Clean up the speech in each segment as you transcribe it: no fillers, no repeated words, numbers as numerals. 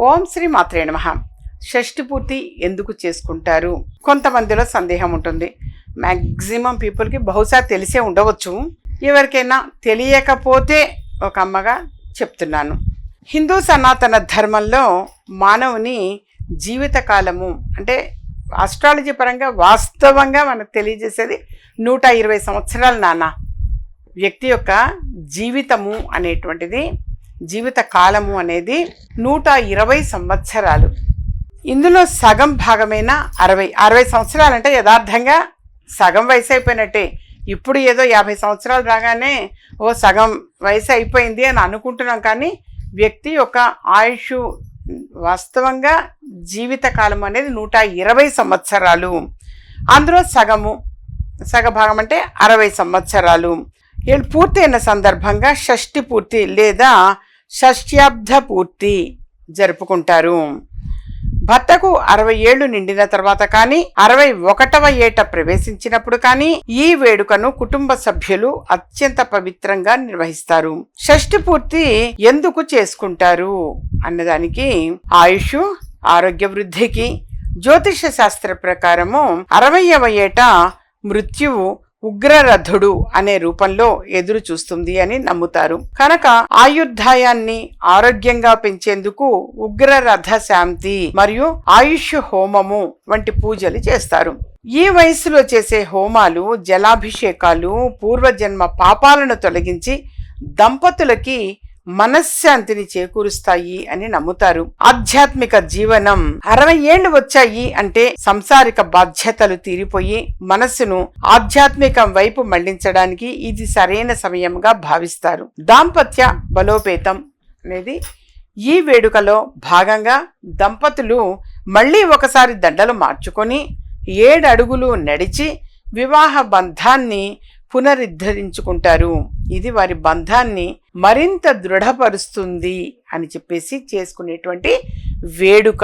ఓం శ్రీ మాత్రే నమః. షష్ఠి పూర్తి ఎందుకు చేసుకుంటారు? కొంతమందిలో సందేహం ఉంటుంది. మ్యాక్సిమం పీపుల్కి బహుశా తెలిసే ఉండవచ్చు. ఎవరికైనా తెలియకపోతే ఒక అమ్మగా చెప్తున్నాను. హిందూ సనాతన ధర్మంలో మానవుని జీవితకాలము అంటే ఆస్ట్రాలజీ పరంగా వాస్తవంగా మనకు తెలియజేసేది 120 సంవత్సరాలు నాన్న. వ్యక్తి యొక్క జీవితము అనేటువంటిది, జీవిత కాలము అనేది 120 సంవత్సరాలు. ఇందులో సగం భాగమైన 60 సంవత్సరాలు అంటే యథార్థంగా సగం వయసు అయిపోయినట్టే. ఇప్పుడు ఏదో 50 సంవత్సరాలు రాగానే సగం వయసు అయిపోయింది అని అనుకుంటున్నాం, కానీ వ్యక్తి యొక్క ఆయుష్ వాస్తవంగా జీవితకాలం అనేది 120 సంవత్సరాలు. అందులో సగ భాగం అంటే 60 సంవత్సరాలు. వీళ్ళు పూర్తయిన సందర్భంగా షష్ఠి పూర్తి లేదా షష్ట్యాబ్ద పూర్తి జరుపుకుంటారు. భర్తకు 60 ఏళ్లు నిండిన తర్వాత కానీ 61వ ఏట ప్రవేశించినప్పుడు కానీ ఈ వేడుకను కుటుంబ సభ్యులు అత్యంత పవిత్రంగా నిర్వహిస్తారు. షష్ఠి పూర్తి ఎందుకు చేసుకుంటారు అన్నదానికి ఆయుష్, ఆరోగ్య వృద్ధికి, జ్యోతిష శాస్త్ర ప్రకారము 60వ ఏట మృత్యువు ఉగ్రరథుడు అనే రూపంలో ఎదురు చూస్తుంది అని నమ్ముతారు. కనుక ఆయుర్దాయాన్ని ఆరోగ్యంగా పెంచేందుకు ఉగ్రరథ శాంతి మరియు ఆయుష్ హోమము వంటి పూజలు చేస్తారు. ఈ వయసులో చేసే హోమాలు, జలాభిషేకాలు పూర్వజన్మ పాపాలను తొలగించి దంపతులకి మనశ్శాంతిని చేకూరుస్తాయి అని నమ్ముతారు. ఆధ్యాత్మిక జీవనం 60 ఏళ్లు వచ్చాయి అంటే సంసారిక బాధ్యతలు తీరిపోయి మనస్సును ఆధ్యాత్మికం వైపు మళ్లించడానికి ఇది సరైన సమయంగా భావిస్తారు. దాంపత్య బలోపేతం అనేది ఈ వేడుకలో భాగంగా దంపతులు మళ్ళీ ఒకసారి దండలు మార్చుకొని 7 అడుగులు నడిచి వివాహ బంధాన్ని పునరుద్ధరించుకుంటారు. ఇది వారి బంధాన్ని మరింత దృఢపరుస్తుంది అని చెప్పేసి చేసుకునేటువంటి వేడుక.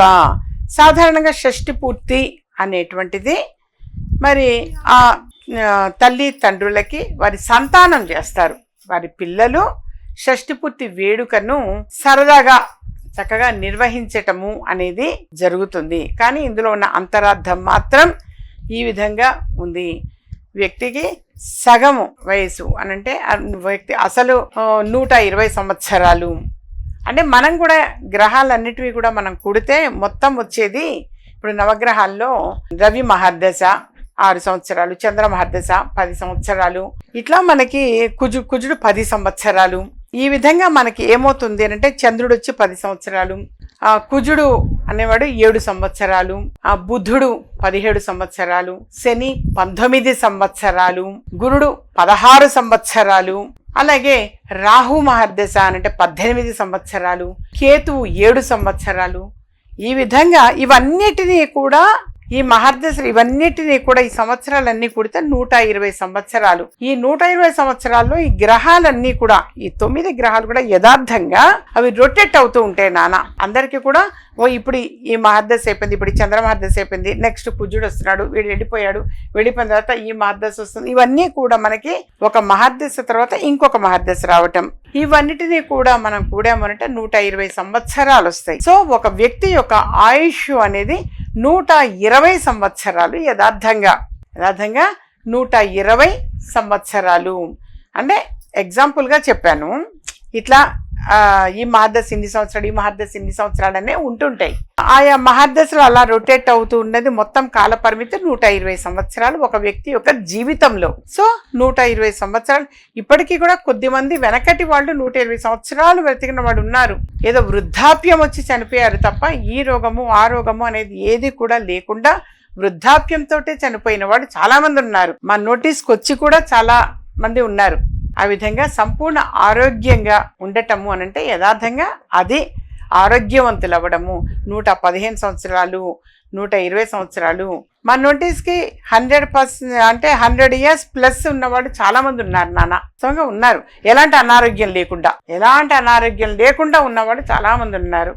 సాధారణంగా షష్ఠి పూర్తి అనేటువంటిది మరి ఆ తల్లి తండ్రులకి వారి సంతానం చేస్తారు. వారి పిల్లలు షష్ఠి పూర్తి వేడుకను సరదాగా చక్కగా నిర్వహించటము అనేది జరుగుతుంది. కానీ ఇందులో ఉన్న అంతరార్థం మాత్రం ఈ విధంగా ఉంది. వ్యక్తికి సగము వయసు అనంటే వ్యక్తి అసలు 120 సంవత్సరాలు అంటే మనం కూడా గ్రహాలన్నిటివి కూడా మనం కూడితే మొత్తం వచ్చేది ఇప్పుడు నవగ్రహాల్లో రవి మహర్దశ 6 సంవత్సరాలు, చంద్ర మహర్దశ 10 సంవత్సరాలు, ఇట్లా మనకి కుజుడు 10 సంవత్సరాలు. ఈ విధంగా మనకి ఏమవుతుంది అంటే చంద్రుడు వచ్చి 10 సంవత్సరాలు, కుజుడు అనేవాడు 7 సంవత్సరాలు, బుధుడు 17 సంవత్సరాలు, శని 19 సంవత్సరాలు, గురుడు 16 సంవత్సరాలు, అలాగే రాహు మహర్దశ అంటే 18 సంవత్సరాలు, కేతువు 7 సంవత్సరాలు. ఈ విధంగా ఇవన్నిటినీ కూడా ఈ మహర్దశలు ఇవన్నిటినీ కూడా ఈ సంవత్సరాలన్నీ కూడితే 120 సంవత్సరాలు. ఈ 120 సంవత్సరాల్లో ఈ గ్రహాలన్నీ కూడా ఈ 9 గ్రహాలు కూడా యథార్థంగా అవి రొటేట్ అవుతూ ఉంటాయి నాన్న. అందరికీ కూడా ఇప్పుడు ఈ మహర్దశ అయిపోయింది, ఇప్పుడు చంద్ర మహర్దశ అయిపోయింది, నెక్స్ట్ కుజుడు వస్తున్నాడు, వీడు వెళ్ళిపోయిన తర్వాత ఈ మహర్దశ వస్తుంది. ఇవన్నీ కూడా మనకి ఒక మహర్దశ తర్వాత ఇంకొక మహర్దశ రావటం, ఇవన్నిటినీ కూడా మనం కూడామనంటే 120 సంవత్సరాలు వస్తాయి. సో ఒక వ్యక్తి యొక్క ఆయుష్ అనేది 120 సంవత్సరాలు. యథార్థంగా 120 సంవత్సరాలు అంటే ఎగ్జాంపుల్గా చెప్పాను. ఇట్లా ఈ మహర్దశ ఇన్ని సంవత్సరాలు, ఈ మహర్దశ ఇన్ని సంవత్సరాలు అనే ఉంటుంటాయి. ఆయా మహర్దశలు అలా రొటేట్ అవుతూ ఉన్నది మొత్తం కాల పరిమితి 120 సంవత్సరాలు ఒక వ్యక్తి యొక్క జీవితంలో. సో 120 సంవత్సరాలు. ఇప్పటికీ కూడా కొద్దిమంది వెనకటి వాళ్ళు 120 సంవత్సరాలు బ్రతికిన వాడు ఉన్నారు. ఏదో వృద్ధాప్యం వచ్చి చనిపోయారు తప్ప ఈ రోగము ఆ రోగము అనేది ఏది కూడా లేకుండా వృద్ధాప్యంతో చనిపోయిన వాడు చాలా మంది ఉన్నారు. మా నోటీస్కి వచ్చి కూడా చాలా మంది ఉన్నారు. ఆ విధంగా సంపూర్ణ ఆరోగ్యంగా ఉండటము అనంటే యథార్థంగా అది ఆరోగ్యవంతులు అవ్వడము. 115 సంవత్సరాలు, 120 సంవత్సరాలు. మా నోటీస్కి 100% అంటే 100 years ప్లస్ ఉన్నవాడు చాలా మంది ఉన్నారు నాన్న. ఉన్నారు. ఎలాంటి అనారోగ్యం లేకుండా ఉన్నవాడు చాలా మంది ఉన్నారు.